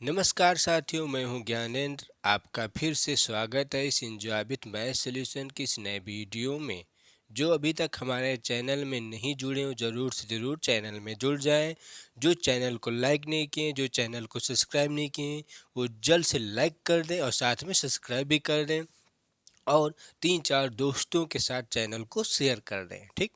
नमस्कार साथियों, मैं हूं ज्ञानेंद्र। आपका फिर से स्वागत है इस इंजॉय विथ मैथ सॉल्यूशन की इस नए वीडियो में। जो अभी तक हमारे चैनल में नहीं जुड़े हो, ज़रूर से ज़रूर चैनल में जुड़ जाएं। जो चैनल को लाइक नहीं किए, जो चैनल को सब्सक्राइब नहीं किए, वो जल्द से लाइक कर दें और साथ में सब्सक्राइब भी कर दें और 3-4 दोस्तों के साथ चैनल को शेयर कर दें, ठीक।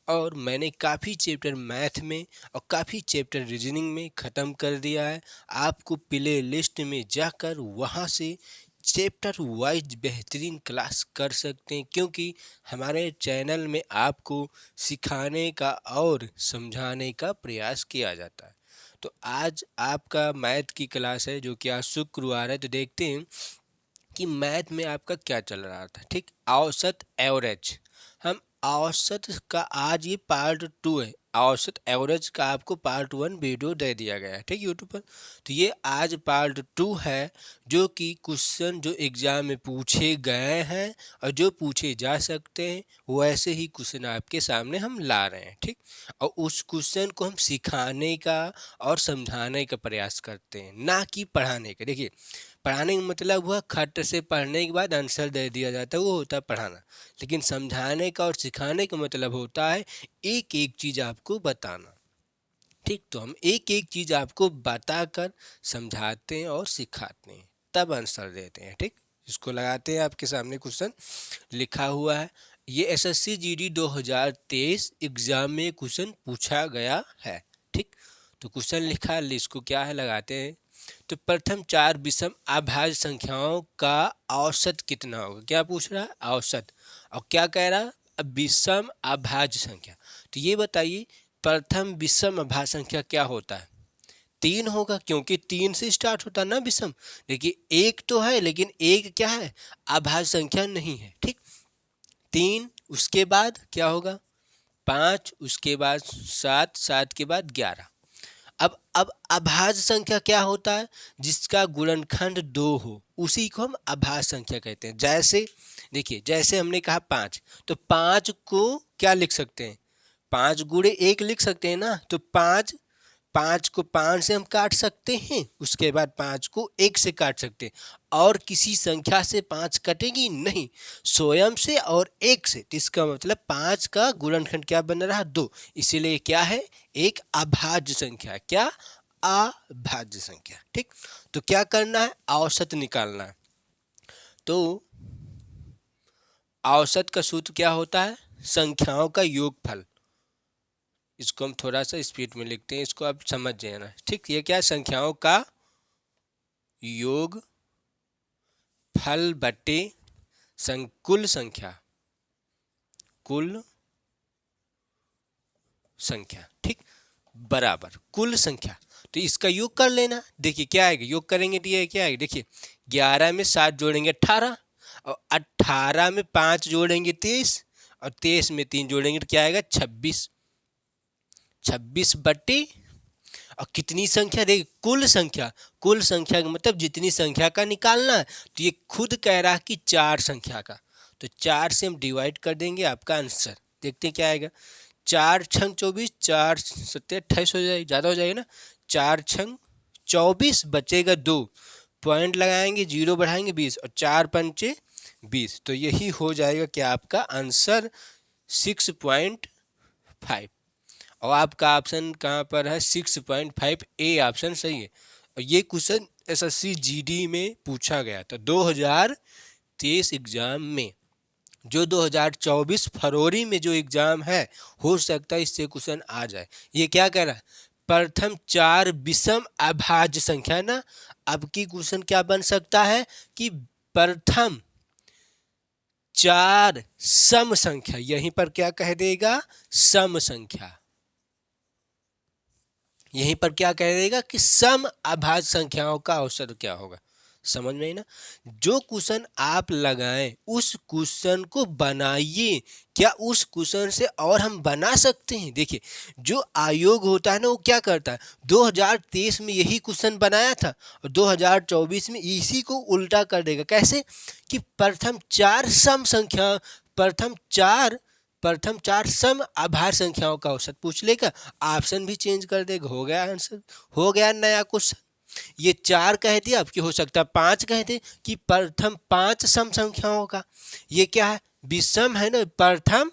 और मैंने काफ़ी चैप्टर मैथ में और काफ़ी चैप्टर रीजनिंग में ख़त्म कर दिया है। आपको प्ले लिस्ट में जाकर वहाँ से चैप्टर वाइज बेहतरीन क्लास कर सकते हैं, क्योंकि हमारे चैनल में आपको सिखाने का और समझाने का प्रयास किया जाता है। तो आज आपका मैथ की क्लास है, जो कि आज शुक्रवार है। तो देखते हैं कि मैथ में आपका क्या चल रहा था, ठीक। औसत एवरेज, हम औसत का आज ये पार्ट 2 है। औसत एवरेज का आपको पार्ट 1 वीडियो दे दिया गया है, ठीक, यूट्यूब पर। तो ये आज पार्ट 2 है, जो कि क्वेश्चन जो एग्जाम में पूछे गए हैं और जो पूछे जा सकते हैं, वैसे ही क्वेश्चन आपके सामने हम ला रहे हैं, ठीक। और उस क्वेश्चन को हम सिखाने का और समझाने का प्रयास करते हैं, ना कि पढ़ाने का। देखिए, पढ़ाने का मतलब हुआ खट से पढ़ने के बाद आंसर दे दिया जाता है, वो होता है पढ़ाना। लेकिन समझाने का और सिखाने का मतलब होता है एक एक चीज़ आपको बताना, ठीक। तो हम एक एक चीज़ आपको बताकर समझाते हैं और सिखाते हैं, तब आंसर देते हैं, ठीक। इसको लगाते हैं। आपके सामने क्वेश्चन लिखा हुआ है। ये एसएससी जीडी 2023 एग्जाम में क्वेश्चन पूछा गया है, ठीक। तो क्वेश्चन लिखा है, इसको क्या है लगाते हैं। तो प्रथम 4 विषम अभाज्य संख्याओं का औसत कितना होगा, क्या पूछ रहा है, औसत। और क्या कह रहा है, विषम अभाज्य संख्या। तो ये बताइए, प्रथम विषम अभाज्य संख्या क्या होता है, 3 होगा, क्योंकि 3 से स्टार्ट होता है ना विषम। देखिए, एक तो है लेकिन एक क्या है, अभाज्य संख्या नहीं है, ठीक। 3, उसके बाद क्या होगा 5, उसके बाद 7, 7 के बाद 11। अब अभाज्य संख्या क्या होता है, जिसका गुणनखंड 2 हो, उसी को हम अभाज्य संख्या कहते हैं। जैसे देखिए, जैसे हमने कहा 5, तो 5 को क्या लिख सकते हैं, 5 गुणे 1 लिख सकते हैं ना। तो 5 को 5 से हम काट सकते हैं, उसके बाद 5 को 1 से काट सकते हैं, और किसी संख्या से 5 कटेगी नहीं, स्वयं से और 1 से। तो इसका मतलब 5 का गुणनखंड क्या बन रहा, 2। इसीलिए क्या है, एक अभाज्य संख्या। क्या, अभाज्य संख्या, ठीक। तो क्या करना है, औसत निकालना है। तो औसत का सूत्र क्या होता है, संख्याओं का योगफल। इसको हम थोड़ा सा स्पीड में लिखते हैं, इसको आप समझ जाना, ठीक। ये क्या है, संख्याओं का योग फल बटे कुल संख्या, कुल संख्या, ठीक, बराबर कुल संख्या। तो इसका योग कर लेना। देखिए क्या आएगा, योग करेंगे तो ये क्या आएगा, देखिए 11 में 7 जोड़ेंगे 18, और 18 में 5 जोड़ेंगे 23, और 23 में 3 जोड़ेंगे तो क्या आएगा, 26। 26 बटे, और कितनी संख्या, देखिए कुल संख्या। कुल संख्या का मतलब जितनी संख्या का निकालना है, तो ये खुद कह रहा है कि 4 संख्या का। तो 4 से हम डिवाइड कर देंगे, आपका आंसर देखते हैं क्या आएगा। 4 छंग 24, 4 सत्ते 28 हो जाएगी, ज़्यादा हो जाएगा ना। 4 छंग 24, बचेगा 2, पॉइंट लगाएंगे, 0 बढ़ाएंगे 20, और 4 पंचे 20। तो यही हो जाएगा क्या, आपका आंसर 6.5। और आपका ऑप्शन कहाँ पर है, 6.5, ए ऑप्शन सही है। और ये क्वेश्चन एसएससी जीडी में पूछा गया था 2023 एग्जाम में। जो 2024 फरवरी में जो एग्जाम है, हो सकता है इससे क्वेश्चन आ जाए। ये क्या कह रहा है, प्रथम 4 विषम अभाज्य संख्या ना। अब की क्वेश्चन क्या बन सकता है कि प्रथम 4 सम संख्या, यहीं पर क्या कह देगा, सम संख्या। यहीं पर क्या कह देगा कि सम अभाज्य संख्याओं का औसत क्या होगा। समझ में ना। जो क्वेश्चन आप लगाएं उस क्वेश्चन को बनाइए। क्या उस क्वेश्चन से और हम बना सकते हैं। देखिए, जो आयोग होता है ना, वो क्या करता है, 2023 में यही क्वेश्चन बनाया था और 2024 में इसी को उल्टा कर देगा। कैसे कि प्रथम 4 सम संख्या, प्रथम चार सम अभाज्य संख्याओं का औसत पूछ लेगा, ऑप्शन भी चेंज कर देगा, हो गया आंसर, हो गया नया क्वेश्चन। ये 4 कह दिया, अब की हो सकता है 5 कह दे कि प्रथम 5 सम संख्याओं का। ये क्या है, विषम है ना, प्रथम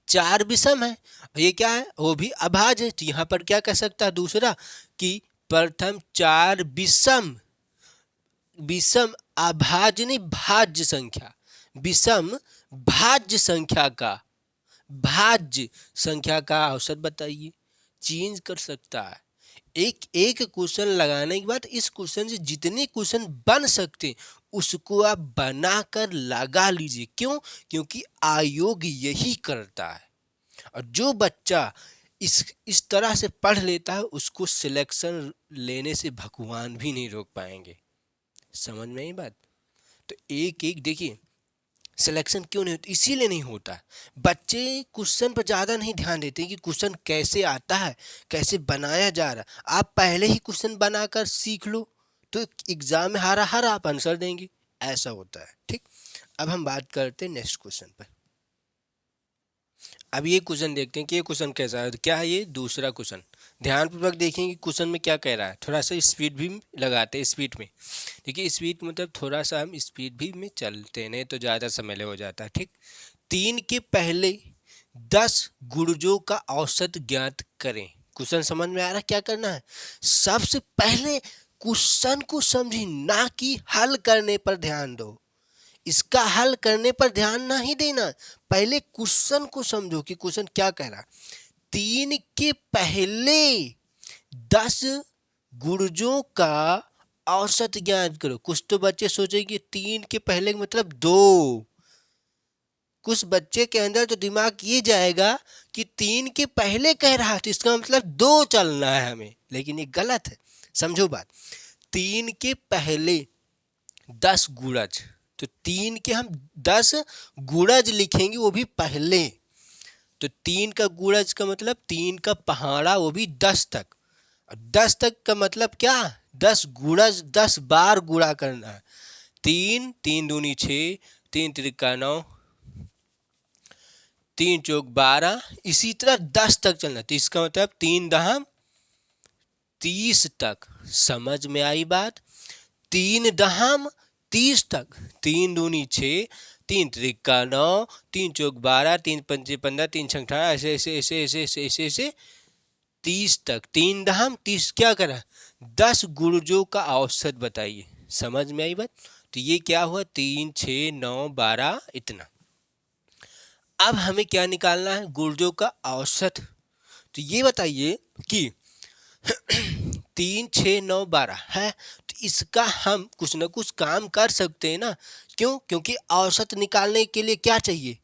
4 विषम है, ये क्या है, वो भी अभाज्य है। तो यहाँ पर क्या कह सकता है दूसरा कि प्रथम 4 विषम, विषम अभाज्य नहीं भाज्य संख्या, विषम भाज्य संख्या का, भाज्य संख्या का औसत बताइए। चेंज कर सकता है, एक एक क्वेश्चन लगाने के बाद इस क्वेश्चन से जितने क्वेश्चन बन सकते उसको आप बनाकर लगा लीजिए। क्यों? क्योंकि आयोग यही करता है। और जो बच्चा इस तरह से पढ़ लेता है उसको सिलेक्शन लेने से भगवान भी नहीं रोक पाएंगे। समझ में आई बात? तो एक एक देखिए, सिलेक्शन क्यों नहीं होता, इसीलिए नहीं होता। बच्चे क्वेश्चन पर ज़्यादा नहीं ध्यान देते कि क्वेश्चन कैसे आता है, कैसे बनाया जा रहा है। आप पहले ही क्वेश्चन बनाकर सीख लो तो एग्जाम में हारा हारा आप आंसर देंगे, ऐसा होता है। ठीक, अब हम बात करते हैं नेक्स्ट क्वेश्चन पर। अब ये क्वेश्चन देखते हैं कि ये क्वेश्चन कैसा है। क्या है ये? दूसरा क्वेश्चन। ध्यानपूर्वक देखेंगे क्वेश्चन में क्या कह रहा है। थोड़ा सा स्पीड भी लगाते हैं, स्पीड में देखिए, स्पीड मतलब थोड़ा सा हम स्पीड भी में चलते नहीं तो ज़्यादा समय ले हो जाता है। ठीक, 3 के पहले 10 गुणजों का औसत ज्ञात करें। क्वेश्चन समझ में आ रहा है क्या करना है? सबसे पहले क्वेश्चन को समझी, ना कि हल करने पर ध्यान दो। इसका हल करने पर ध्यान नहीं देना, पहले क्वेश्चन को समझो कि क्वेश्चन क्या कह रहा है। 3 के पहले 10 गुणजों का औसत ज्ञात करो। कुछ तो बच्चे सोचेंगे 3 के पहले मतलब 2, कुछ बच्चे के अंदर तो दिमाग ये जाएगा कि 3 के पहले कह रहा है तो इसका मतलब 2 चलना है हमें, लेकिन ये गलत है। समझो बात, 3 के पहले 10 गुणज, तो 3 के हम 10 गुणज लिखेंगे, वो भी पहले। तो 3 का गुणज का मतलब 3 का पहाड़ा, वो भी 10 तक। 10 तक का मतलब क्या? 10 गुणज, 10 बार गुणा करना है। 3 3 दूनी 6, 3 त्रिका 9, 3 चौक 12, इसी तरह 10 तक चलना। तो इसका मतलब 3 दहम 30 तक। समझ में आई बात? 3 दहम 30 तक। 3 दूनी 6, 3 त्रिका 9, 3 चौक 12, 3 पंचे 15, 3 छंग 18, ऐसे ऐसे ऐसे ऐसे ऐसे ऐसे ऐसे 30 तक। 3 दहम 30 क्या करा? 10 गुणजों का औसत बताइए। समझ में आई बात? तो ये क्या हुआ? 3 6 9 12 इतना। अब हमें क्या निकालना है? गुणजों का औसत। तो ये बताइए कि 3 6 9 12 है, तो इसका हम कुछ ना कुछ काम कर सकते हैं ना। क्यों? क्योंकि औसत निकालने के लिए क्या चाहिए?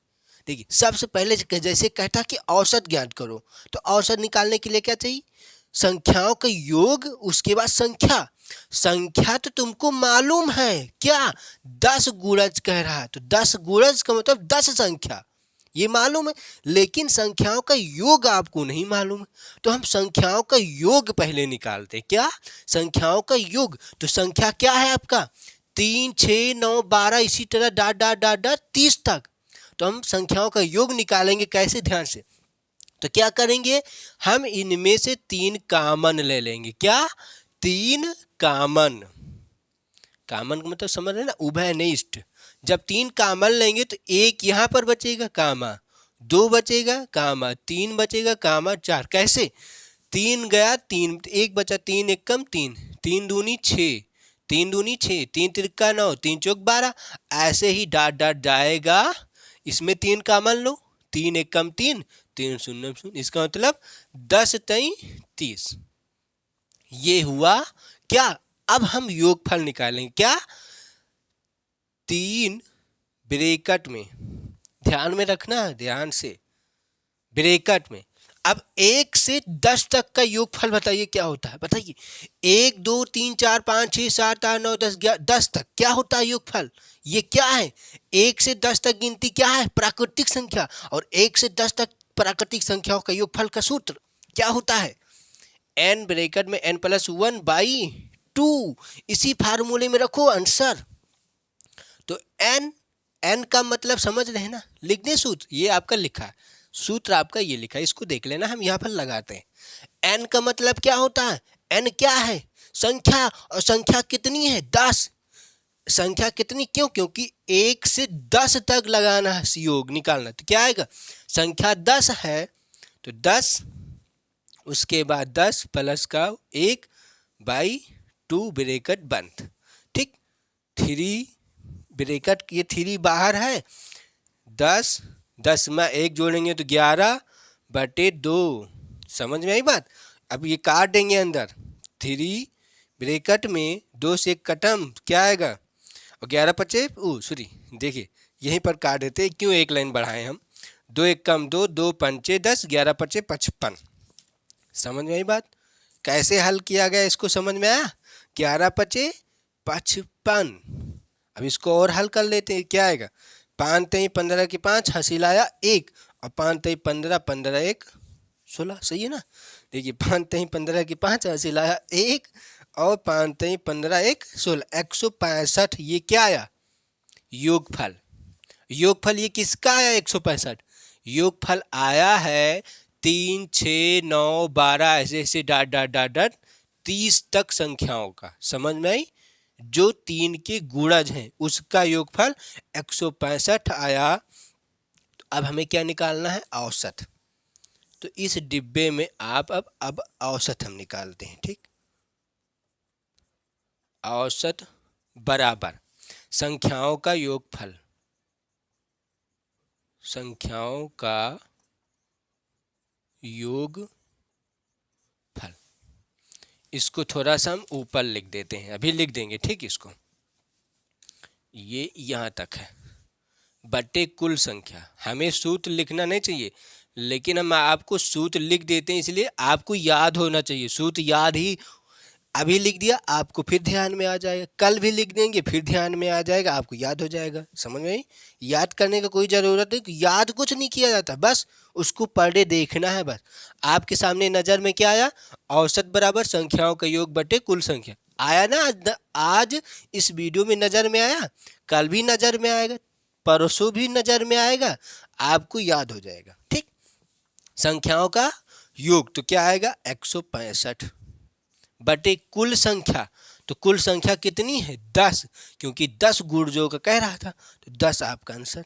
देखिए, सबसे पहले जैसे कहता कि औसत ज्ञात करो, तो औसत निकालने के लिए क्या चाहिए? संख्याओं का योग, उसके बाद संख्या। संख्या तो तुमको मालूम है क्या? 10 गुणज कह रहा है, तो 10 गुणज का मतलब 10 संख्या, ये मालूम है। लेकिन संख्याओं का योग आपको नहीं मालूम है, तो हम संख्याओं का योग पहले निकालते। क्या? संख्याओं का योग। तो संख्या क्या है आपका? 3 6 9 12, इसी तरह डाट डाट डाट डाट 30 तक। तो हम संख्याओं का योग निकालेंगे कैसे? ध्यान से। तो क्या करेंगे? हम इनमें से 3 कॉमन ले लेंगे। क्या? 3 कॉमन। कॉमन का मतलब समझ रहे ना, उभयनिष्ठ। जब 3 कॉमन लेंगे तो एक यहाँ पर बचेगा कामा, 2 बचेगा कामा, 3 बचेगा कामा 4। कैसे? 3 गया, 3 1 बचा, 3 1 कम 3, 3 दूनी 6, 3 दूनी 6, 3 त्रिका 9, 3 चौक 12, ऐसे ही डाट डाट जाएगा। इसमें 3 कॉमन लो, 3 1 कम 3, 3 शून्य शून्य, इसका मतलब 10 तई 30। ये हुआ क्या? अब हम योगफल निकालेंगे। क्या? 3 ब्रैकेट में, ध्यान में रखना, ध्यान से, ब्रैकेट में। अब 1 से 10 तक का योगफल बताइए क्या होता है? बताइए। 1 2 3 4 5 6 7 8 9 10 11 10 तक क्या होता है योगफल? ये क्या है? 1 से 10 तक गिनती क्या है? प्राकृतिक संख्या। और 1 से 10 तक प्राकृतिक संख्याओं का योगफल का सूत्र क्या होता है? n ब्रैकेट में n+1/2। इसी फार्मूले में रखो आंसर। तो n का मतलब समझ रहे हैं ना, लिखने सूत्र ये आपका लिखा है, सूत्र आपका ये लिखा है, इसको देख लेना, हम यहाँ पर लगाते हैं। n का मतलब क्या होता है? n क्या है? संख्या, और संख्या कितनी है 10। संख्या कितनी, क्यों, क्योंकि 1 से 10 तक लगाना है योग निकालना। तो क्या आएगा, संख्या 10 है तो 10, उसके बाद 10 प्लस का 1/2 ब्रैकेट बंद। ठीक, 3 ब्रैकेट, ये 3 बाहर है, 10 में 1 जोड़ेंगे तो 11/2। समझ में आई बात। अब ये काट देंगे अंदर, 3 ब्रैकेट में 2 से 1 कटम, क्या आएगा, और 11 पचे सॉरी देखिए यहीं पर काट देते हैं, क्यों एक लाइन बढ़ाएं हम। 2 1 कम 2, 2 पंचे 10, 11 पचे 55। समझ में आई बात। कैसे हल किया गया इसको समझ में आया। 11 पचे 55। अब इसको और हल कर लेते हैं, क्या आएगा, 5 3 15 की 5, हासिल आया 1, और 5 3 15, 15 1 16। सही है ना। देखिए 5 3 15 की 5, हासिल आया 1, और 5 3 15 1 16, 165। ये क्या आया, योगफल। योगफल ये किसका आया 165। योगफल आया है 3 6 9 12 ऐसे ऐसे डाट डाट डाट डाट 30 तक संख्याओं का। समझ में आई। जो 3 के गुणज हैं उसका योगफल 165 आया। अब हमें क्या निकालना है, औसत। तो इस डिब्बे में आप अब औसत हम निकालते हैं। ठीक, औसत बराबर संख्याओं का योगफल, संख्याओं का योगफल। इसको थोड़ा सा हम ऊपर लिख देते हैं, अभी लिख देंगे। ठीक, इसको ये यहाँ तक है, बटे कुल संख्या। हमें सूत्र लिखना नहीं चाहिए, लेकिन हम आपको सूत्र लिख देते हैं, इसलिए आपको याद होना चाहिए। सूत्र याद ही, अभी लिख दिया आपको फिर ध्यान में आ जाएगा, कल भी लिख देंगे फिर ध्यान में आ जाएगा, आपको याद हो जाएगा। समझ में आई। याद करने का कोई ज़रूरत नहीं, याद कुछ नहीं किया जाता, बस उसको पर डे देखना है। बस आपके सामने नज़र में क्या आया, औसत बराबर संख्याओं का योग बटे कुल संख्या आया ना। आज इस वीडियो में नज़र में आया, कल भी नज़र में आएगा, परसों भी नज़र में आएगा, आपको याद हो जाएगा। ठीक, संख्याओं का योग तो क्या आएगा 165 बटे कुल संख्या। तो कुल संख्या कितनी है 10, क्योंकि 10 गुणजों का कह रहा था, तो 10 आपका आंसर।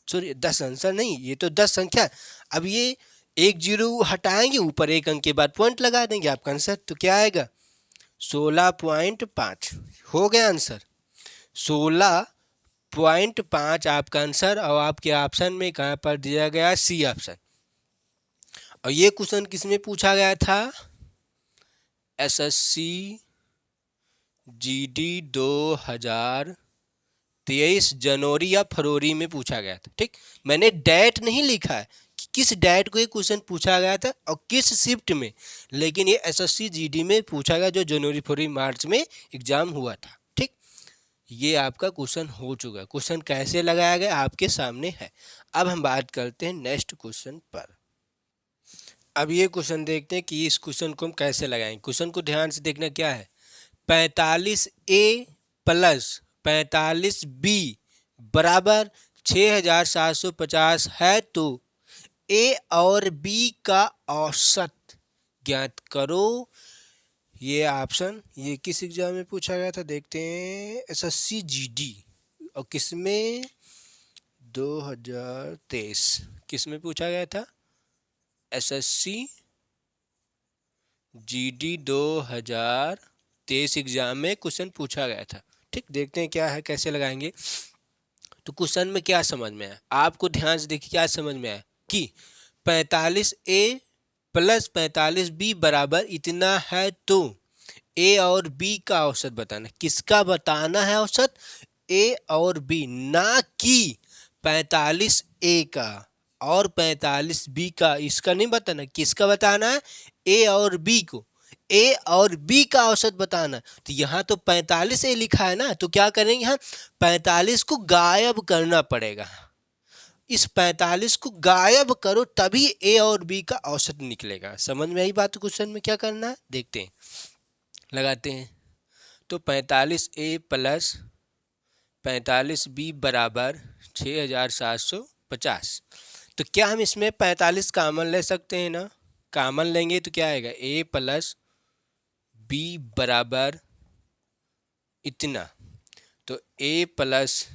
सॉरी 10 आंसर नहीं, ये तो 10 संख्या। अब ये 1 0 हटाएंगे, ऊपर 1 अंक के बाद पॉइंट लगा देंगे, आपका आंसर तो क्या आएगा 16.5 हो गया आंसर। 16.5 आपका आंसर। और आपके ऑप्शन में कहाँ पर दिया गया, सी ऑप्शन। और ये क्वेश्चन किसमें पूछा गया था, SSC GD 2023 जनवरी या फरवरी में पूछा गया था। ठीक, मैंने डेट नहीं लिखा है कि किस डेट को ये क्वेश्चन पूछा गया था और किस शिफ्ट में, लेकिन ये SSC GD में पूछा गया, जो जनवरी फरवरी मार्च में एग्जाम हुआ था। ठीक, ये आपका क्वेश्चन हो चुका है। क्वेश्चन कैसे लगाया गया आपके सामने है। अब हम बात करते हैं नेक्स्ट क्वेश्चन पर। अब ये क्वेश्चन देखते हैं कि इस क्वेश्चन को हम कैसे लगाएंगे। क्वेश्चन को ध्यान से देखना, क्या है, 45A प्लस 45B बराबर 6750 है, तो A और B का औसत ज्ञात करो। ये ऑप्शन, ये किस एग्जाम में पूछा गया था, देखते हैं, SSC GD। और किसमें, 2023 किस में पूछा गया था, SSC GD 2023 एग्जाम में क्वेश्चन पूछा गया था। ठीक, देखते हैं क्या है, कैसे लगाएंगे। तो क्वेश्चन में क्या समझ में आया, आपको ध्यान से देखिए क्या समझ में आया कि 45A प्लस 45B बराबर इतना है, तो A और B का औसत बताना। किसका बताना है औसत, A और B, ना कि 45A का और 45B का। इसका नहीं बताना, किसका बताना है, A और B को, A और B का औसत बताना। तो यहाँ तो 45A लिखा है ना, तो क्या करेंगे हम, 45 को गायब करना पड़ेगा। इस 45 को गायब करो, तभी A और B का औसत निकलेगा। समझ में आई बात। क्वेश्चन में क्या करना है, देखते हैं, लगाते हैं। तो 45A प्लस 45B बराबर 6750। तो क्या हम इसमें 45 कामन ले सकते हैं ना, कामन लेंगे तो क्या आएगा, A प्लस b बराबर इतना, तो a प्लस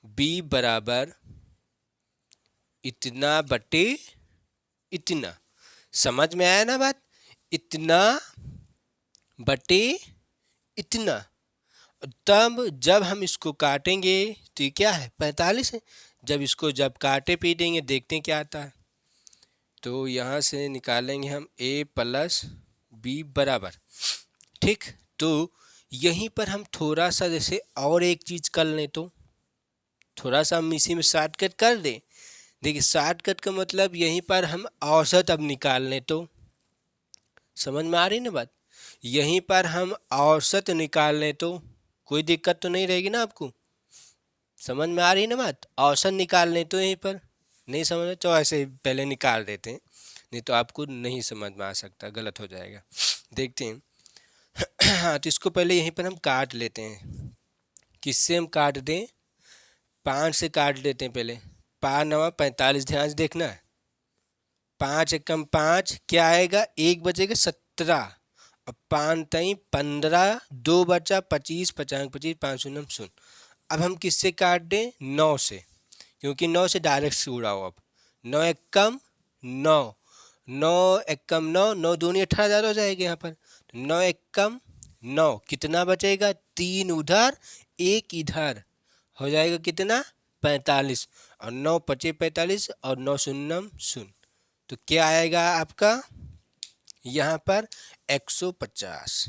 b बराबर इतना बटे इतना। समझ में आया ना बात? इतना बटे इतना। तब जब हम इसको काटेंगे तो ये क्या है, 45 है। जब काटे पीटेंगे देखते हैं क्या आता है। तो यहाँ से निकालेंगे हम a प्लस बी बराबर, ठीक। तो यहीं पर हम थोड़ा सा जैसे और एक चीज़ कर लें, तो थोड़ा सा हम इसी में शॉर्टकट कर दें। देखिए शॉर्टकट का मतलब यहीं पर हम औसत अब निकाल लें, तो समझ में आ रही ना बात? यहीं पर हम औसत निकाल लें तो कोई दिक्कत तो नहीं रहेगी ना आपको? समझ में आ रही ना बात? औसत निकाल लें तो यहीं पर नहीं समझ में तो ऐसे पहले निकाल देते हैं, नहीं तो आपको नहीं समझ में आ सकता, गलत हो जाएगा। देखते हैं। हाँ, तो इसको पहले यहीं पर हम काट लेते हैं। किससे हम काट दें? 5 से काट लेते हैं पहले। 5 9 45, ध्यान से देखना है। 5 एकम 5 क्या आएगा, 1 बचेगा 17 और 5 तई 15, 2 बचा 25, 50 25, 5 शून्य 0। अब हम किससे काट दें? 9 से, क्योंकि 9 से डायरेक्ट से उड़ाओ। अब 9 एकम 9, 9 एकम 9, 9 दूनी 18,000 हो जाएगा यहाँ पर। 9 एकम 9 कितना बचेगा? 3 उधर 1 इधर, हो जाएगा कितना? 45, और 9 पचे 45 और 9 शून्य 0। तो क्या आएगा आपका यहाँ पर? 150।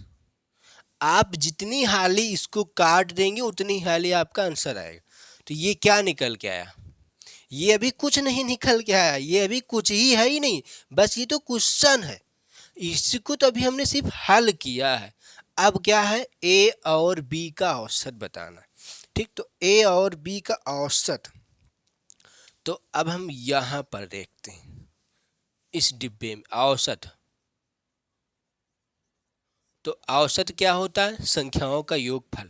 आप जितनी हाली इसको काट देंगे उतनी हाली आपका आंसर आएगा। तो ये क्या निकल के आया? ये अभी कुछ नहीं निकल के आया, ये अभी कुछ ही है ही नहीं, बस ये तो क्वेश्चन है। इसको तो अभी हमने सिर्फ हल किया है। अब क्या है? ए और बी का औसत बताना, ठीक। तो ए और बी का औसत, तो अब हम यहाँ पर देखते हैं इस डिब्बे में औसत। तो औसत क्या होता है? संख्याओं का योगफल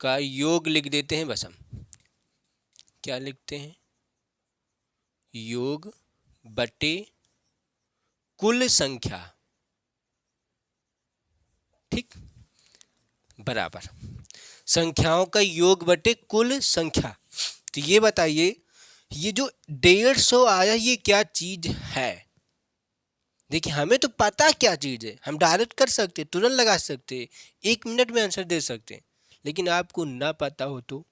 का योग लिख देते हैं बस हम। क्या लिखते हैं? योग बटे कुल संख्या, ठीक, बराबर संख्याओं का योग बटे कुल संख्या। तो ये बताइए, ये जो 150 आया ये क्या चीज है? देखिए हमें तो पता क्या चीज है, हम डायरेक्ट कर सकते, तुरंत लगा सकते, 1 मिनट में आंसर दे सकते। लेकिन आपको ना पता हो तो,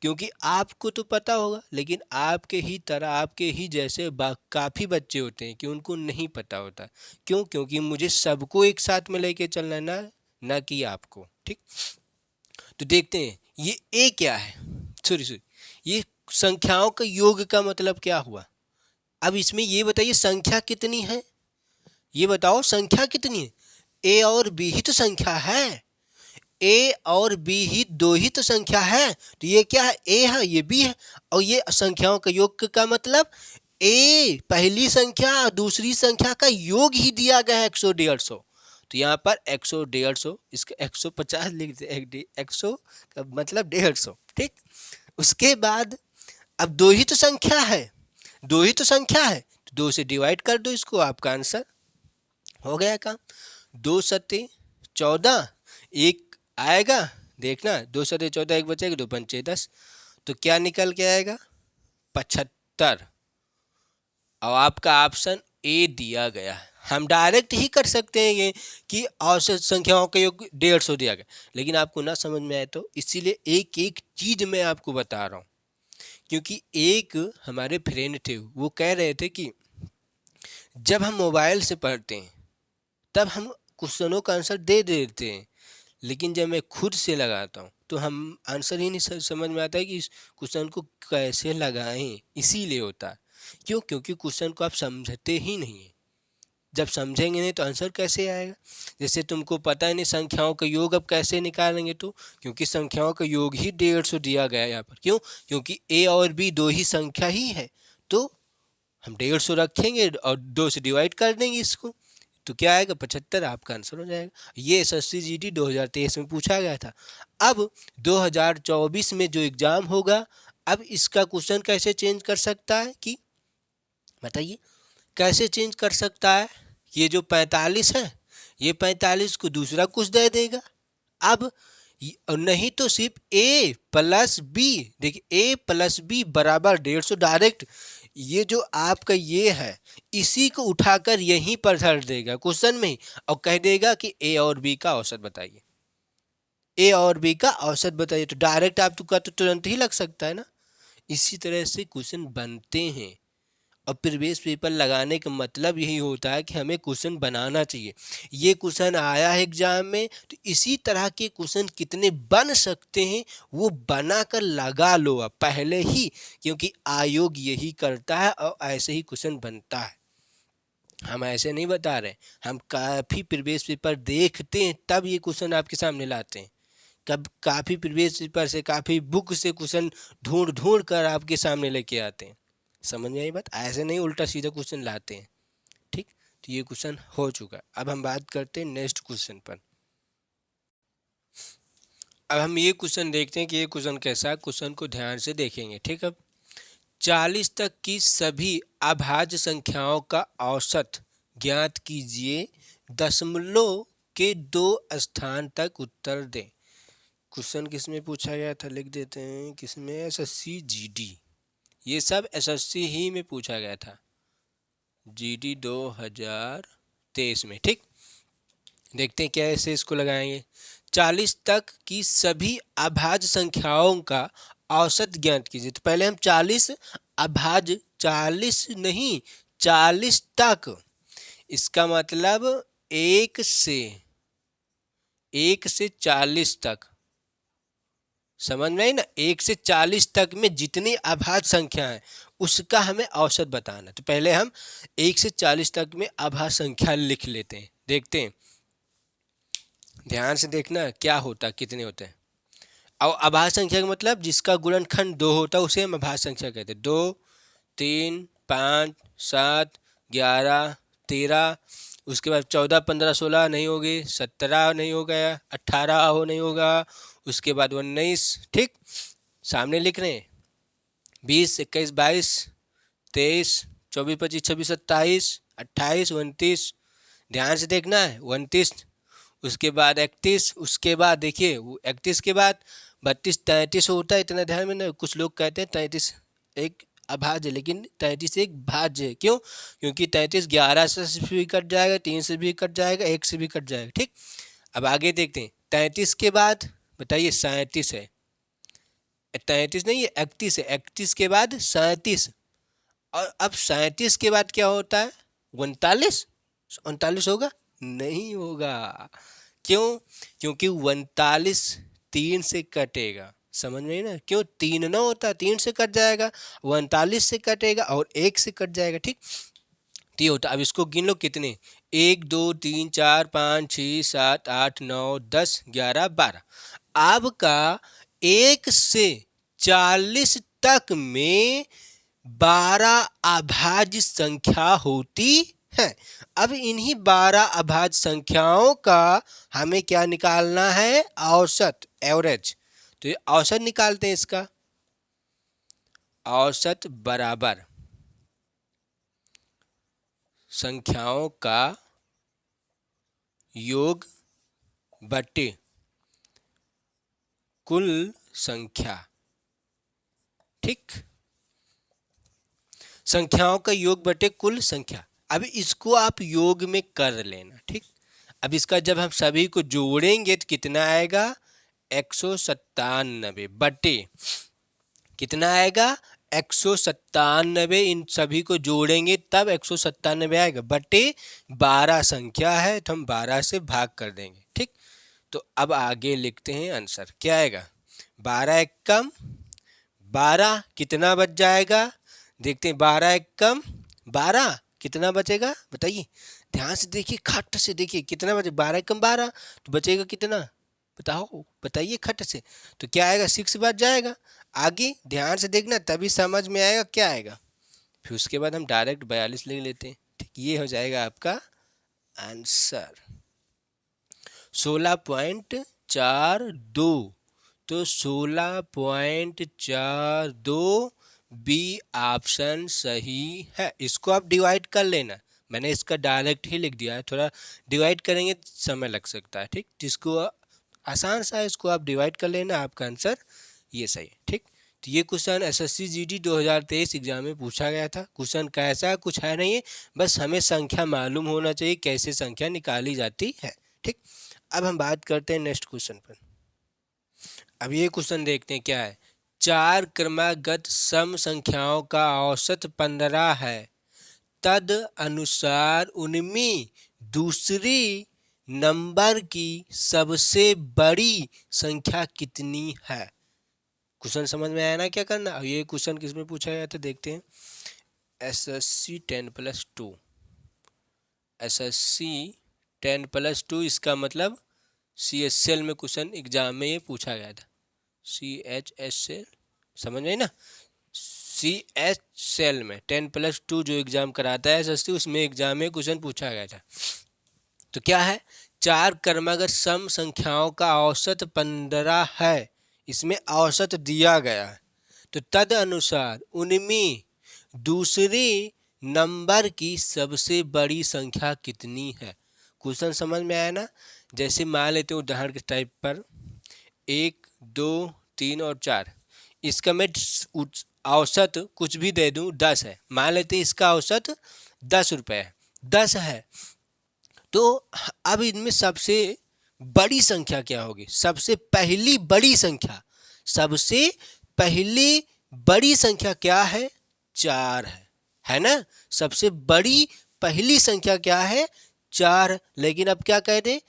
क्योंकि आपको तो पता होगा, लेकिन आपके ही तरह, आपके ही जैसे काफ़ी बच्चे होते हैं कि उनको नहीं पता होता। क्यों? क्योंकि मुझे सबको एक साथ में लेके चलना है, ना कि आपको, ठीक। तो देखते हैं ये ए क्या है। सॉरी, ये संख्याओं का योग का मतलब क्या हुआ? अब इसमें ये बताइए संख्या कितनी है, ये बताओ संख्या कितनी है? ए और बी ही तो संख्या है, ए और बी ही दो ही तो संख्या है। तो ये क्या है? ए है, ये बी है, और ये संख्याओं का योग का मतलब ए पहली संख्या और दूसरी संख्या का योग ही दिया गया है 100 150। तो यहाँ पर 100 150, इसका 150 लिख दे, 100 का मतलब 150, ठीक। उसके बाद अब दो ही तो संख्या है, दो ही तो संख्या है, तो 2 से डिवाइड कर दो इसको, आपका आंसर हो गया काम। 2 सत्ते 14, एक आएगा, देखना 2 सत्ते 14, एक बचेगा, 2 पंचे 10। तो क्या निकल के आएगा? 75। और आपका ऑप्शन ए दिया गया है। हम डायरेक्ट ही कर सकते हैं ये कि औसत संख्याओं का योग 150 दिया गया, लेकिन आपको ना समझ में आए तो इसीलिए एक एक चीज मैं आपको बता रहा हूँ। क्योंकि एक हमारे फ्रेंड थे, वो कह रहे थे कि जब हम मोबाइल से पढ़ते हैं तब हम क्वेश्चनों का आंसर दे देते हैं, लेकिन जब मैं खुद से लगाता हूँ तो हम आंसर ही नहीं समझ में आता है कि इस क्वेश्चन को कैसे लगाएं। इसीलिए होता है। क्यों? क्योंकि क्वेश्चन को आप समझते ही नहीं है। जब समझेंगे नहीं तो आंसर कैसे आएगा? जैसे तुमको पता ही नहीं संख्याओं का योग अब कैसे निकालेंगे, तो क्योंकि संख्याओं का योग ही 150 दिया गया है यहाँ पर। क्यों? क्योंकि ए और बी दो ही संख्या ही है, तो हम 150 रखेंगे और 2 से डिवाइड कर देंगे इसको, तो क्या आएगा? 75, आपका आंसर हो जाएगा। ये एसएससी जीडी 2023 में पूछा गया था। अब 2024 में जो एग्जाम होगा, अब इसका क्वेश्चन कैसे चेंज कर सकता है कि बताइए कैसे चेंज कर सकता है ये जो 45 है, ये 45 को दूसरा कुछ दे देगा। अब नहीं तो सिर्फ a प्लस बी, देखिए a प्लस बी बराबर 150, डायरेक्ट ये जो आपका ये है इसी को उठाकर यहीं पर धर देगा क्वेश्चन में ही, और कह देगा कि a और b का औसत बताइए, a और b का औसत बताइए। तो डायरेक्ट आपका तो तुरंत ही लग सकता है ना। इसी तरह से क्वेश्चन बनते हैं, और प्रीवियस पेपर लगाने का मतलब यही होता है कि हमें क्वेश्चन बनाना चाहिए। ये क्वेश्चन आया है एग्जाम में, तो इसी तरह के क्वेश्चन कितने बन सकते हैं वो बनाकर लगा लो आप पहले ही, क्योंकि आयोग यही करता है और ऐसे ही क्वेश्चन बनता है। हम ऐसे नहीं बता रहे, हम काफ़ी प्रीवियस पेपर देखते हैं तब ये क्वेश्चन आपके सामने लाते हैं। कब काफ़ी प्रीवियस पेपर से, काफ़ी बुक से क्वेश्चन ढूंढ ढूंढ कर आपके सामने लेके आते हैं। समझ में आई बात? ऐसे नहीं उल्टा सीधा क्वेश्चन लाते हैं। ठीक, तो ये क्वेश्चन हो चुका। अब हम बात करते हैं नेक्स्ट क्वेश्चन पर। अब हम ये क्वेश्चन देखते हैं कि ये क्वेश्चन कैसा है, क्वेश्चन को ध्यान से देखेंगे। ठीक, अब 40 तक की सभी अभाज्य संख्याओं का औसत ज्ञात कीजिए, दशमलव के 2 स्थान तक उत्तर दें। क्वेश्चन किसमें पूछा गया था, लिख देते हैं किसमें, एसएससी जीडी, ये सब एसएससी ही में पूछा गया था, जीडी 2023 में। ठीक, देखते हैं कैसे इसको लगाएंगे। 40 तक की सभी अभाज्य संख्याओं का औसत ज्ञात कीजिए। तो पहले हम 40 अभाज्य, 40 नहीं 40 तक, इसका मतलब 1 से 40 तक, समझ में आई ना। 1 से 40 तक में जितनी अभाज्य संख्या है उसका हमें औसत बताना। तो पहले हम 1 से 40 तक में अभाज्य संख्या लिख लेते हैं, देखते हैं, ध्यान से देखना क्या होता, कितने होते हैं। और अभाज्य संख्या का मतलब जिसका गुणनखंड 2 होता है उसे हम अभाज्य संख्या कहते हैं। 2, 3, 5, 7, 11, 13, उसके बाद 14, 15, 16 नहीं होगी, 17 नहीं हो गया, 18 हो नहीं होगा, उसके बाद 19। ठीक, सामने लिख रहे हैं 20, 21, 22, 23, 24, 25, 26, 27, 28, 29, ध्यान से देखना है, 29, उसके बाद 31, उसके बाद देखिए 31 के बाद 32, 33 होता है, इतना ध्यान में ना। कुछ लोग कहते हैं 33 एक अभाज्य, लेकिन 33 एक भाज्य है। क्यों? क्योंकि 33 11 से भी कट जाएगा, 3 से भी कट जाएगा, 1 से भी कट जाएगा। ठीक, अब आगे देखते हैं। 33 के बाद बताइए 37 है, 33 नहीं, ये 31 है, 31 के बाद 37, और अब 37 के बाद क्या होता है, 39, 39 होगा, नहीं होगा। क्यों? क्योंकि 39 3 से कटेगा, समझ में ना। क्यों? 3 ना होता, 3 से कट जाएगा, 39 से कटेगा और 1 से कट जाएगा। ठीक, ये होता। अब इसको गिन लो कितने, 1, 2, 3, 4, 5, 6, 7, 8, 9, 10, 11, 12। आपका 1 से 40 तक में 12 अभाज्य संख्या होती है। अब इन्हीं 12 अभाज्य संख्याओं का हमें क्या निकालना है, औसत, एवरेज। तो ये औसत निकालते हैं, इसका औसत बराबर संख्याओं का योग बटे कुल संख्या। ठीक, संख्याओं का योग बटे कुल संख्या। अब इसको आप योग में कर लेना। ठीक, अब इसका जब हम सभी को जोड़ेंगे तो कितना आएगा, 197 बटे कितना आएगा, 197। इन सभी को जोड़ेंगे तब 197 आएगा, बटे 12 संख्या है तो हम 12 से भाग कर देंगे। ठीक, तो अब आगे लिखते हैं आंसर क्या आएगा, 12 एक कम 12 कितना बच जाएगा, देखते हैं। 12 एक कम 12 कितना बचेगा बताइए, ध्यान से देखिए, खट से देखिए कितना बचे, 12 एक कम 12 तो बचेगा कितना, बताओ, बताइए खट से। तो क्या आएगा, 6 बच जाएगा। आगे ध्यान से देखना तभी समझ में आएगा क्या आएगा। फिर उसके बाद हम डायरेक्ट 42 लिख लेते हैं। ठीक, ये हो जाएगा आपका आंसर 16.42। तो 16.42 बी ऑप्शन सही है। इसको आप डिवाइड कर लेना, मैंने इसका डायरेक्ट ही लिख दिया है, थोड़ा डिवाइड करेंगे समय लग सकता है। ठीक, जिसको आसान सा है इसको आप डिवाइड कर लेना, आपका आंसर ये सही है। ठीक, तो ये क्वेश्चन एसएससी जीडी 2023 एग्जाम में पूछा गया था। क्वेश्चन कैसा कुछ है नहीं है, बस हमें संख्या मालूम होना चाहिए कैसे संख्या निकाली जाती है। ठीक, अब हम बात करते हैं नेक्स्ट क्वेश्चन पर। अब ये क्वेश्चन देखते हैं क्या है। 4 क्रमागत सम संख्याओं का औसत 15 है, तद अनुसार उनमें दूसरी नंबर की सबसे बड़ी संख्या कितनी है। क्वेश्चन समझ में आया ना क्या करना। अब ये क्वेश्चन किस में पूछा गया था देखते हैं। एसएससी 10+2, एसएससी 10+2, इसका मतलब CHL में क्वेश्चन एग्जाम में ये पूछा गया था। CHSL समझ में ना, CHL में 10+2 जो एग्जाम कराता है एसएससी, उसमें एग्जाम में क्वेश्चन पूछा गया था। तो क्या है, 4 क्रमागत सम संख्याओं का औसत 15 है, इसमें औसत दिया गया है। तो तद अनुसार उनमें दूसरे नंबर की सबसे बड़ी संख्या कितनी है। क्वेश्चन समझ में आया ना। जैसे मान लेते हैं उदाहरण के टाइप पर 1, 2, 3 और 4, इसका मैं औसत कुछ भी दे दूं 10 है। मान लेते हैं इसका औसत 10 रुपये है, 10 है। तो अब इनमें सबसे बड़ी संख्या क्या होगी। सबसे पहली बड़ी संख्या, सबसे पहली बड़ी संख्या क्या है, 4 है ना। सबसे बड़ी पहली संख्या क्या है, 4। लेकिन अब क्या कह दे,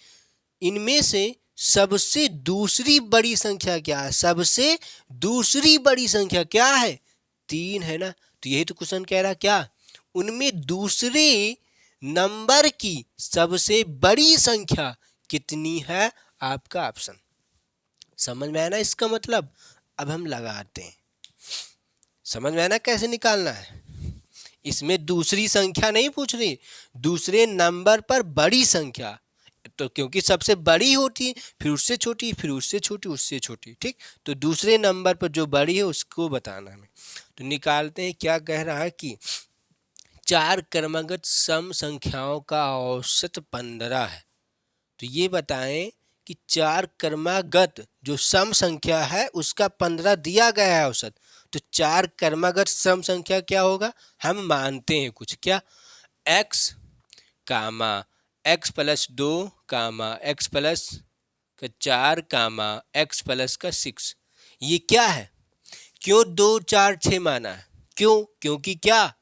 इनमें से सबसे दूसरी बड़ी संख्या क्या है। सबसे दूसरी बड़ी संख्या क्या है, 3 है ना। तो यही तो क्वेश्चन कह रहा क्या, उनमें दूसरे नंबर की सबसे बड़ी संख्या कितनी है, आपका ऑप्शन। समझ में आया ना इसका मतलब। अब हम लगाते हैं, समझ में आया ना कैसे निकालना है। इसमें दूसरी संख्या नहीं पूछ रही, दूसरे नंबर पर बड़ी संख्या। तो क्योंकि सबसे बड़ी होती है, फिर उससे छोटी, फिर उससे छोटी, उससे छोटी। ठीक, तो दूसरे नंबर पर जो बड़ी है उसको बताना हमें। तो निकालते हैं, क्या कह रहा है कि 4 क्रमागत सम संख्याओं का औसत 15 है। तो ये बताएं कि 4 क्रमागत जो सम संख्या है उसका 15 दिया गया है औसत। तो 4 क्रमागत सम संख्या क्या होगा, हम मानते हैं कुछ, क्या, x कामा x प्लस 2 कामा x प्लस का 4 कामा x प्लस का 6। ये क्या है, क्यों 2, 4, 6 माना है, क्यों, क्योंकि क्या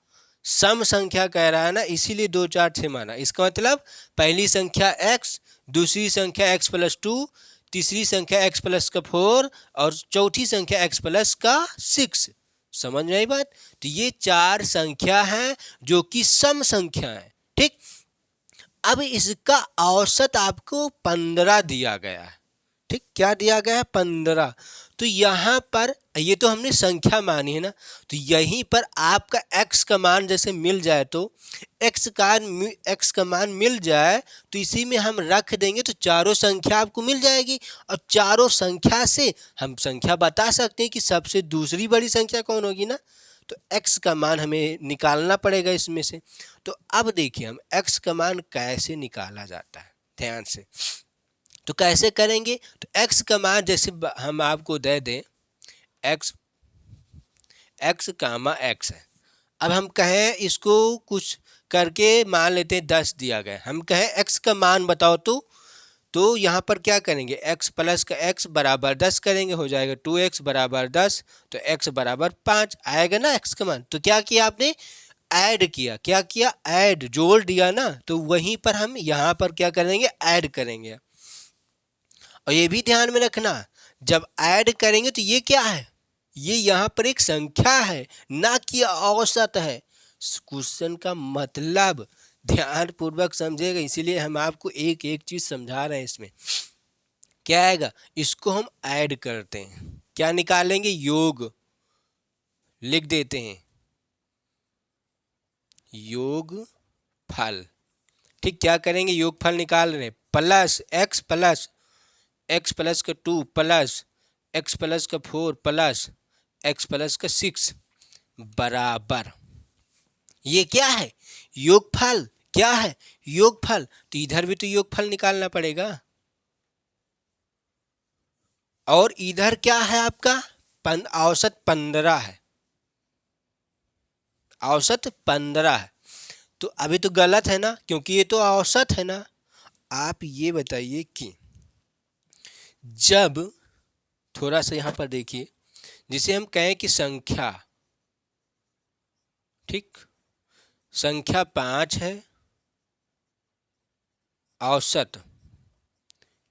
सम संख्या कह रहा है ना, इसीलिए 2, 4, 6 माना। इसका मतलब पहली संख्या x, दूसरी संख्या x प्लस 2, तीसरी संख्या x प्लस का 4 और चौथी संख्या x प्लस का 6। समझ में आई बात। तो ये 4 संख्या हैं जो कि सम संख्या है। ठीक, अब इसका औसत आपको 15 दिया गया है। ठीक, क्या दिया गया है, 15। तो यहाँ पर ये तो हमने संख्या मानी है ना, तो यहीं पर आपका x का मान जैसे मिल जाए, तो x का मान मिल जाए तो इसी में हम रख देंगे, तो चारों संख्या आपको मिल जाएगी। और चारों संख्या से हम संख्या बता सकते हैं कि सबसे दूसरी बड़ी संख्या कौन होगी ना। तो x का मान हमें निकालना पड़ेगा इसमें से। तो अब देखिए हम x का मान कैसे निकाला जाता है, ध्यान से। तो कैसे करेंगे, तो x का मान जैसे हम आपको दे दें x कामा x है। अब हम कहें इसको कुछ करके मान लेते हैं 10 दिया गया, हम कहें x का मान बताओ। तो यहाँ पर क्या करेंगे, x प्लस का x बराबर 10 करेंगे, हो जाएगा 2x बराबर 10। तो x बराबर 5 आएगा ना x का मान। तो क्या किया आपने, ऐड किया, क्या किया, ऐड, जोड़ दिया ना। तो वहीं पर हम यहाँ पर क्या करेंगे, ऐड करेंगे। और ये भी ध्यान में रखना, जब ऐड करेंगे तो ये क्या है, ये यहाँ पर एक संख्या है ना कि औसत है। क्वेश्चन का मतलब ध्यान पूर्वक समझेगा, इसीलिए हम आपको एक एक चीज समझा रहे हैं। इसमें क्या आएगा, इसको हम ऐड करते हैं, क्या निकालेंगे, योग, लिख देते हैं योग फल। ठीक, क्या करेंगे, योग फल निकाल रहे हैं, प्लस x प्लस का 2 प्लस x प्लस का 4 प्लस x प्लस का 6 बराबर, ये क्या है, योगफल। क्या है? योगफल। तो इधर भी तो योगफल निकालना पड़ेगा। और इधर क्या है आपका? औसत 15 है, औसत 15 है। तो अभी तो गलत है ना, क्योंकि ये तो औसत है ना। आप ये बताइए कि जब, थोड़ा सा यहाँ पर देखिए, जिसे हम कहें कि संख्या, ठीक, संख्या 5 है, औसत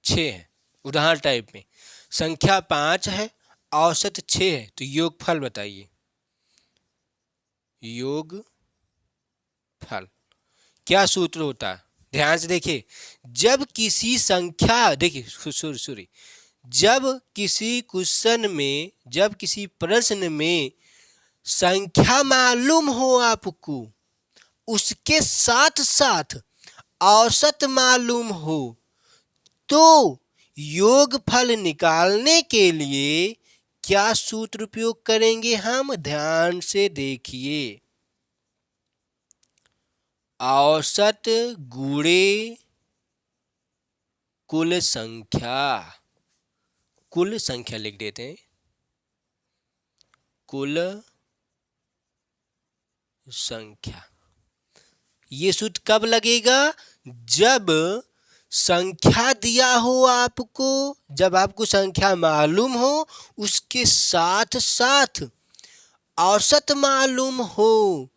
6 है, उदाहरण टाइप में संख्या 5 है, औसत 6 है, तो योगफल बताइए। योगफल क्या सूत्र होता है? ध्यान से देखिए, जब किसी संख्या, देखिए सॉरी, जब किसी क्वेश्चन में, जब किसी प्रश्न में संख्या मालूम हो आपको, उसके साथ साथ औसत मालूम हो, तो योगफल निकालने के लिए क्या सूत्र उपयोग करेंगे हम? ध्यान से देखिए, औसत गुणे कुल संख्या। कुल संख्या लिख देते हैं, कुल संख्या। ये सूत्र कब लगेगा? जब संख्या दिया हो आपको, जब आपको संख्या मालूम हो, उसके साथ साथ औसत मालूम हो,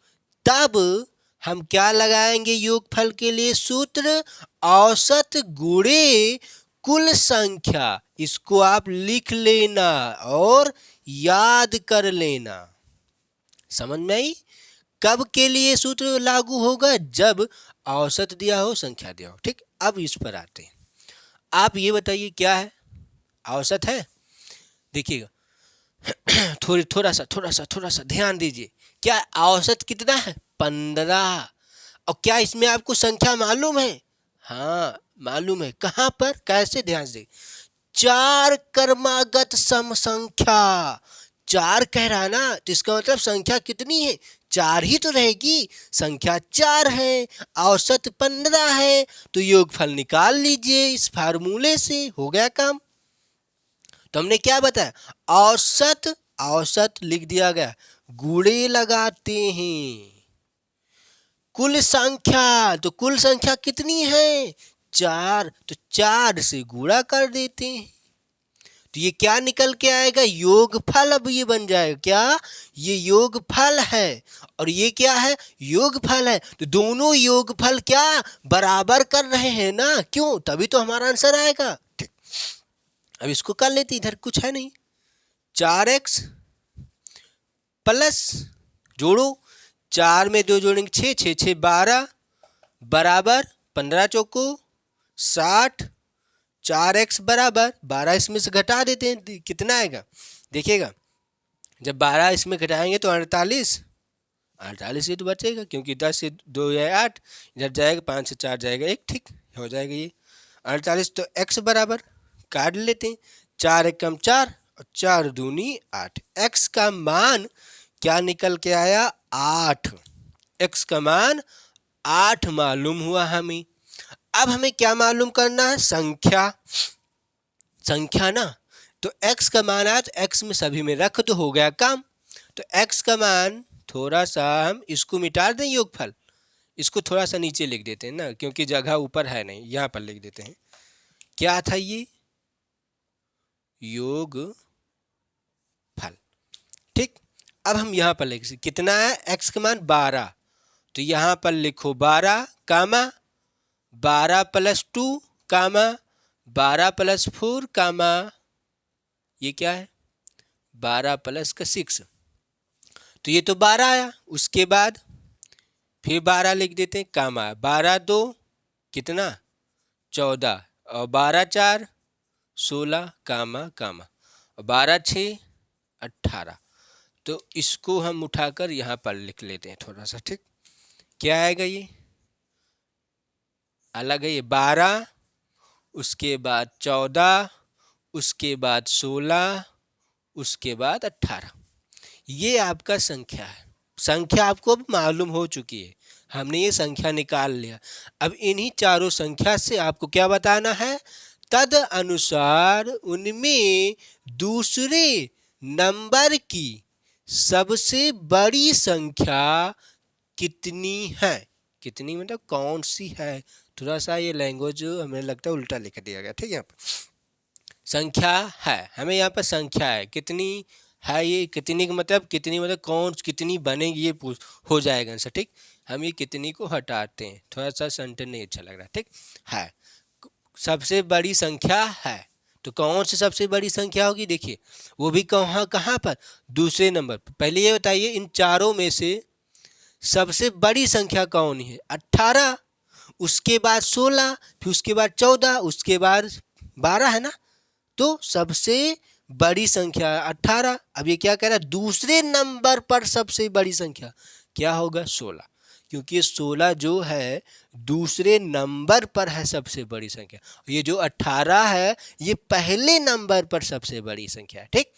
तब हम क्या लगाएंगे योगफल के लिए सूत्र? औसत गुणे कुल संख्या। इसको आप लिख लेना और याद कर लेना। समझ में आई? कब के लिए सूत्र लागू होगा? जब औसत दिया हो, संख्या दिया हो। ठीक, अब इस पर आते हैं। आप ये बताइए क्या है? औसत है, देखिएगा, थोड़ा सा ध्यान दीजिए। क्या औसत कितना है? 15। और क्या इसमें आपको संख्या मालूम है? हाँ मालूम है। कहाँ पर, कैसे? ध्यान से, 4 क्रमागत सम संख्या। 4 कह रहा ना, तो इसका मतलब संख्या कितनी है? 4 ही तो रहेगी। संख्या 4 है, औसत 15 है, तो योगफल निकाल लीजिए इस फार्मूले से, हो गया काम। तो हमने क्या बताया? औसत, औसत लिख दिया गया, गुणे लगाते हैं कुल संख्या। तो कुल संख्या कितनी है? 4, तो 4 से गुणा कर देते हैं, तो ये क्या निकल के आएगा? योगफल। अब ये बन जाएगा क्या? ये योगफल है, और ये क्या है? योगफल है। तो दोनों योगफल क्या बराबर कर रहे हैं ना? क्यों? तभी तो हमारा आंसर आएगा। ठीक, अब इसको कर लेते, इधर कुछ है नहीं। 4x प्लस, जोड़ो, 4 में 2 जोड़ेंगे 6, 6 6 12 बराबर 15 चौको 60। 4x बराबर 12, इसमें से घटा देते हैं, कितना आएगा? देखिएगा, जब 12 इसमें घटाएंगे तो 48, 48 ही तो बचेगा, क्योंकि 10 से 2 है 8, इधर जाएगा 5 से 4 जाएगा 1, ठीक हो जाएगा ये 48। तो x बराबर काट लेते हैं, 4 1 कम 4 और 4 दूनी 8। x का मान क्या निकल के आया? 8। x का मान 8 मालूम हुआ हमें। अब हमें क्या मालूम करना है? संख्या, संख्या ना, तो x का मान आया, तो x में सभी में रख दो, हो गया काम। तो x का मान, थोड़ा सा हम इसको मिटा दें, योगफल, इसको थोड़ा सा नीचे लिख देते हैं ना, क्योंकि जगह ऊपर है नहीं, यहाँ पर लिख देते हैं। क्या था ये? योगफल। ठीक, अब हम यहाँ पर लिख, कितना है? x का मान 12, तो यहाँ पर लिखो 12 कामा 12 प्लस 2 कामा 12 प्लस 4 कामा, ये क्या है? 12 प्लस का 6, तो ये तो 12 आया। उसके बाद फिर 12 लिख देते हैं, कामा 12 2 कितना? 14, और 12 4 16 कामा कामा, और 12 6 18। तो इसको हम उठाकर यहाँ पर लिख लेते हैं थोड़ा सा। ठीक, क्या आएगा? ये अलग है, ये 12, उसके बाद 14, उसके बाद 16, उसके बाद 18। ये आपका संख्या है। संख्या आपको अब मालूम हो चुकी है। हमने ये संख्या निकाल लिया। अब इन्हीं चारों संख्या से आपको क्या बताना है, तद अनुसार उनमें दूसरे नंबर की सबसे बड़ी संख्या कितनी है। कितनी मतलब कौन सी है। थोड़ा सा ये लैंग्वेज हमें लगता है उल्टा लिख दिया गया, ठीक है। यहाँ पर संख्या है, हमें यहाँ पर संख्या है, कितनी है, ये कितनी का मतलब कितनी मतलब कौन कितनी बनेगी ये हो जाएगा आंसर, ठीक। हम ये कितनी को हटाते हैं, थोड़ा सा सेंटेंस नहीं अच्छा लग रहा, ठीक है। सबसे बड़ी संख्या है, तो कौन सी सबसे बड़ी संख्या होगी, देखिए वो भी कहाँ कहाँ पर, दूसरे नंबर पर। पहले ये बताइए इन चारों में से सबसे बड़ी संख्या कौन है, 18, उसके बाद 16, फिर उसके बाद 14, उसके बाद 12 है ना। तो सबसे बड़ी संख्या 18। अब ये क्या कह रहा है, दूसरे नंबर पर सबसे बड़ी संख्या क्या होगा, 16, क्योंकि 16 जो है दूसरे नंबर पर है सबसे बड़ी संख्या। ये जो 18 है ये पहले नंबर पर सबसे बड़ी संख्या है, ठीक।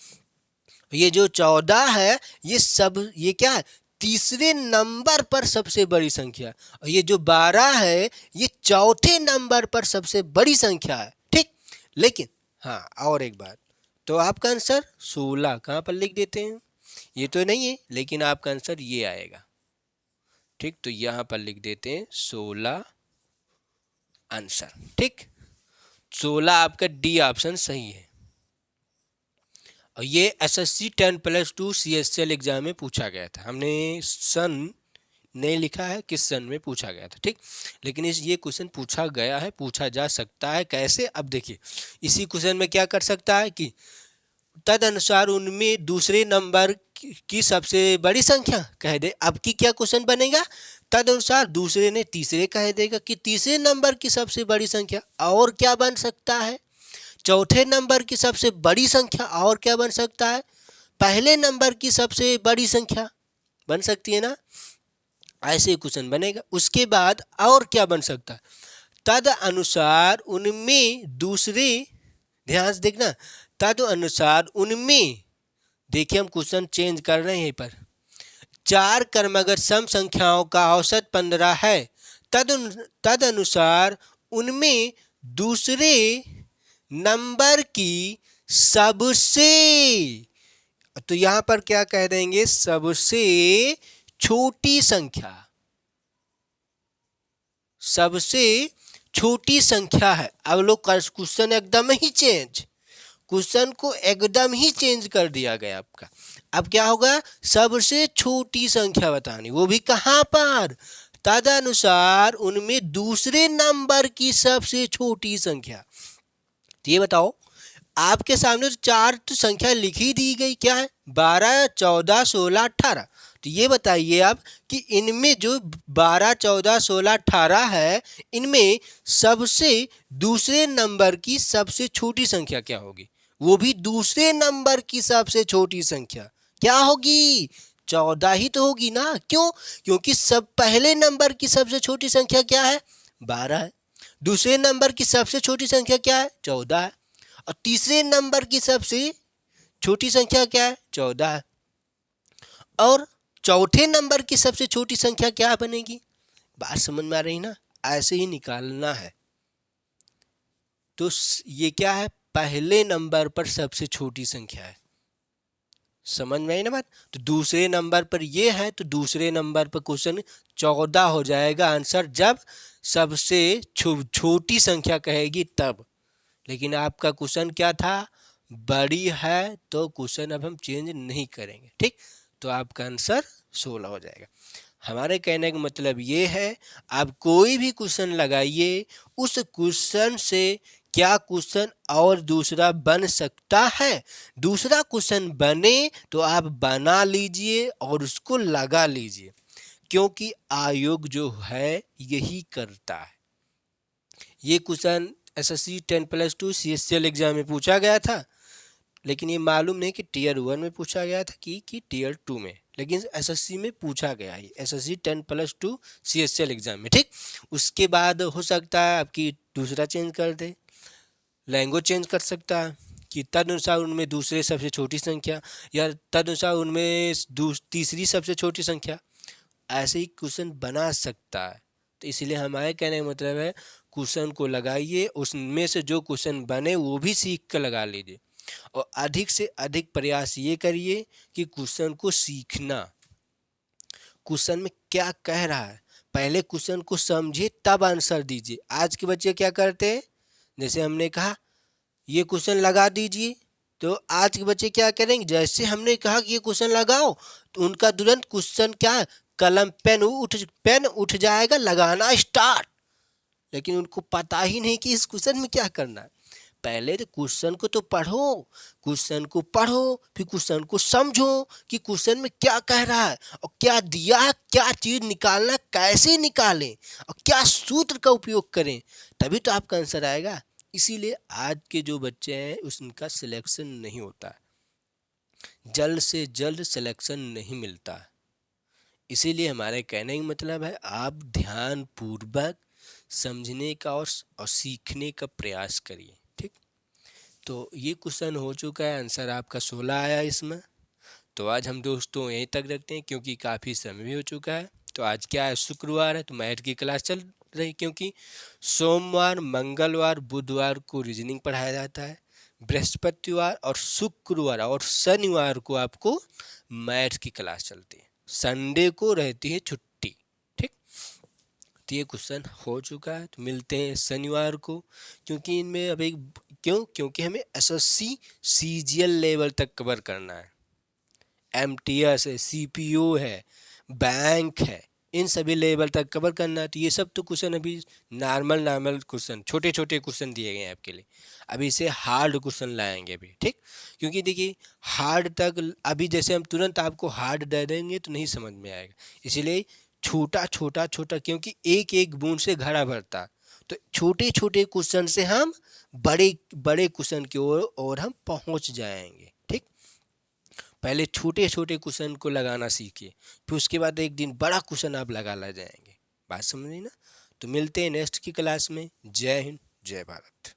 ये जो 14 है ये क्या है, तीसरे नंबर पर सबसे बड़ी संख्या। और ये जो 12 है ये चौथे नंबर पर सबसे बड़ी संख्या है, ठीक। लेकिन हाँ और एक बात, तो आपका आंसर 16 कहाँ पर लिख देते हैं, ये तो नहीं है, लेकिन आपका आंसर ये आएगा, ठीक। तो यहाँ पर लिख देते हैं 16 आंसर, ठीक। 16 आपका डी ऑप्शन सही है। और ये एसएससी 10+2 CSL एग्जाम में पूछा गया था। हमने सन नहीं लिखा है किस सन में पूछा गया था, ठीक। लेकिन ये क्वेश्चन पूछा गया है, पूछा जा सकता है कैसे। अब देखिए इसी क्वेश्चन में क्या कर सकता है कि तद अनुसार उनमें दूसरे नंबर की सबसे बड़ी संख्या कह दे। अब की क्या क्वेश्चन बनेगा, तद अनुसार दूसरे ने तीसरे कह देगा कि तीसरे नंबर की सबसे बड़ी संख्या। और क्या बन सकता है, चौथे नंबर की सबसे बड़ी संख्या। और क्या बन सकता है, पहले नंबर की सबसे बड़ी संख्या बन सकती है ना, ऐसे क्वेश्चन बनेगा। उसके बाद और क्या बन सकता है, तद अनुसार उनमें दूसरे, ध्यान से देखना, तद अनुसार उनमें, देखिए हम क्वेश्चन चेंज कर रहे हैं यहीं पर, 4 क्रमगत सम संख्याओं का औसत 15 है, तद अनुसार उनमें दूसरे नंबर की सबसे, तो यहां पर क्या कह देंगे, सबसे छोटी संख्या, सबसे छोटी संख्या है। अब लोग क्वेश्चन एकदम ही चेंज, क्वेश्चन को एकदम ही चेंज कर दिया गया आपका। अब क्या होगा, सबसे छोटी संख्या बतानी, वो भी कहां पर, तदनुसार उनमें दूसरे नंबर की सबसे छोटी संख्या। तो ये बताओ आपके सामने तो 4 तो संख्या लिखी दी गई, क्या है, 12, 14, 16, 18। तो ये बताइए आप कि इनमें जो 12, 14, 16, 18 है, इनमें सबसे दूसरे नंबर की सबसे छोटी संख्या क्या होगी, वो भी दूसरे नंबर की सबसे छोटी संख्या क्या होगी, 14 ही तो होगी ना। क्यों, क्योंकि सब पहले नंबर की सबसे छोटी संख्या क्या है, 12 है, दूसरे नंबर की सबसे छोटी संख्या क्या है, 14 है, और तीसरे नंबर की सबसे छोटी संख्या क्या है, 14 है, और चौथे नंबर की सबसे छोटी संख्या क्या बनेगी। बात समझ में आ रही ना, ऐसे ही निकालना है। तो ये क्या है, पहले नंबर पर सबसे छोटी संख्या है, समझ में आई ना बात। तो दूसरे नंबर पर ये है, तो दूसरे नंबर पर क्वेश्चन 14 हो जाएगा आंसर, जब सबसे छोटी संख्या कहेगी तब। लेकिन आपका क्वेश्चन क्या था, बड़ी है, तो क्वेश्चन अब हम चेंज नहीं करेंगे, ठीक। तो आपका आंसर 16 हो जाएगा। हमारे कहने का मतलब ये है, आप कोई भी क्वेश्चन लगाइए, उस क्वेश्चन से क्या क्वेश्चन और दूसरा बन सकता है, दूसरा क्वेश्चन बने तो आप बना लीजिए और उसको लगा लीजिए, क्योंकि आयोग जो है यही करता है। ये क्वेश्चन एसएससी 10+2 CSL एग्जाम में पूछा गया था, लेकिन ये मालूम नहीं कि टीयर 1 में पूछा गया था कि टीयर 2 में, लेकिन एसएससी में पूछा गया है, एसएससी 10+2 CSL एग्जाम में, ठीक। उसके बाद हो सकता है आपकी दूसरा चेंज कर दे, लैंग्वेज चेंज कर सकता है कि तदनुसार उनमें दूसरे सबसे छोटी संख्या, या तदनुसार उनमें तीसरी सबसे छोटी संख्या। ऐसे ही क्वेश्चन बना सकता है। तो इसलिए हमारे कहने का मतलब है क्वेश्चन को लगाइए, उसमें से जो क्वेश्चन बने वो भी सीख कर लगा लीजिए, और अधिक से अधिक प्रयास ये करिए कि क्वेश्चन को सीखना, क्वेश्चन में क्या कह रहा है पहले क्वेश्चन को समझिए तब आंसर दीजिए। आज के बच्चे क्या करते हैं, जैसे हमने कहा ये क्वेश्चन लगा दीजिए, तो आज के बच्चे क्या करेंगे, जैसे हमने कहा कि ये क्वेश्चन लगाओ तो उनका तुरंत क्वेश्चन क्या, कलम पेन उठ जाएगा, लगाना स्टार्ट। लेकिन उनको पता ही नहीं कि इस क्वेश्चन में क्या करना है। पहले तो क्वेश्चन को तो पढ़ो, क्वेश्चन को पढ़ो, फिर क्वेश्चन को समझो कि क्वेश्चन में क्या कह रहा है और क्या दिया है, क्या चीज निकालना, कैसे निकालें और क्या सूत्र का उपयोग करें, तभी तो आपका आंसर आएगा। इसीलिए आज के जो बच्चे हैं उनका सिलेक्शन नहीं होता, जल्द से जल्द सिलेक्शन नहीं मिलता। इसीलिए हमारे कहने का मतलब है आप ध्यान पूर्वक समझने का और सीखने का प्रयास करिए। ठीक, तो ये क्वेश्चन हो चुका है, आंसर आपका 16 आया इसमें। तो आज हम दोस्तों यहीं तक रखते हैं क्योंकि काफ़ी समय भी हो चुका है। तो आज क्या है, शुक्रवार है, तो मैथ की क्लास चल रही, क्योंकि सोमवार, मंगलवार, बुधवार को रीजनिंग पढ़ाया जाता है, बृहस्पतिवार और शुक्रवार और शनिवार को आपको मैथ की क्लास चलती है, संडे को रहती है छुट्टी। ठीक, तो ये क्वेश्चन हो चुका है, तो मिलते हैं शनिवार को, क्योंकि इनमें अब एक क्योंकि हमें एसएससी सीजीएल लेवल तक कवर करना है, एमटीएस है, सीपीओ है, बैंक है, इन सभी लेवल तक कवर करना है। तो ये सब तो क्वेश्चन अभी नॉर्मल क्वेश्चन, छोटे छोटे क्वेश्चन दिए गए हैं आपके लिए, अभी से हार्ड क्वेश्चन लाएंगे अभी। ठीक, क्योंकि देखिए हार्ड तक अभी जैसे हम तुरंत आपको हार्ड दे देंगे तो नहीं समझ में आएगा, इसीलिए छोटा छोटा छोटा, क्योंकि एक एक बूंद से घड़ा भरता, तो छोटे छोटे क्वेश्चन से हम बड़े बड़े क्वेश्चन की ओर हम पहुंच जाएंगे। ठीक, पहले छोटे छोटे क्वेश्चन को लगाना सीखिए, फिर उसके बाद एक दिन बड़ा क्वेश्चन आप लगा ला जाएंगे। बात समझी ना। तो मिलते हैं नेक्स्ट की क्लास में। जय हिंद, जय भारत।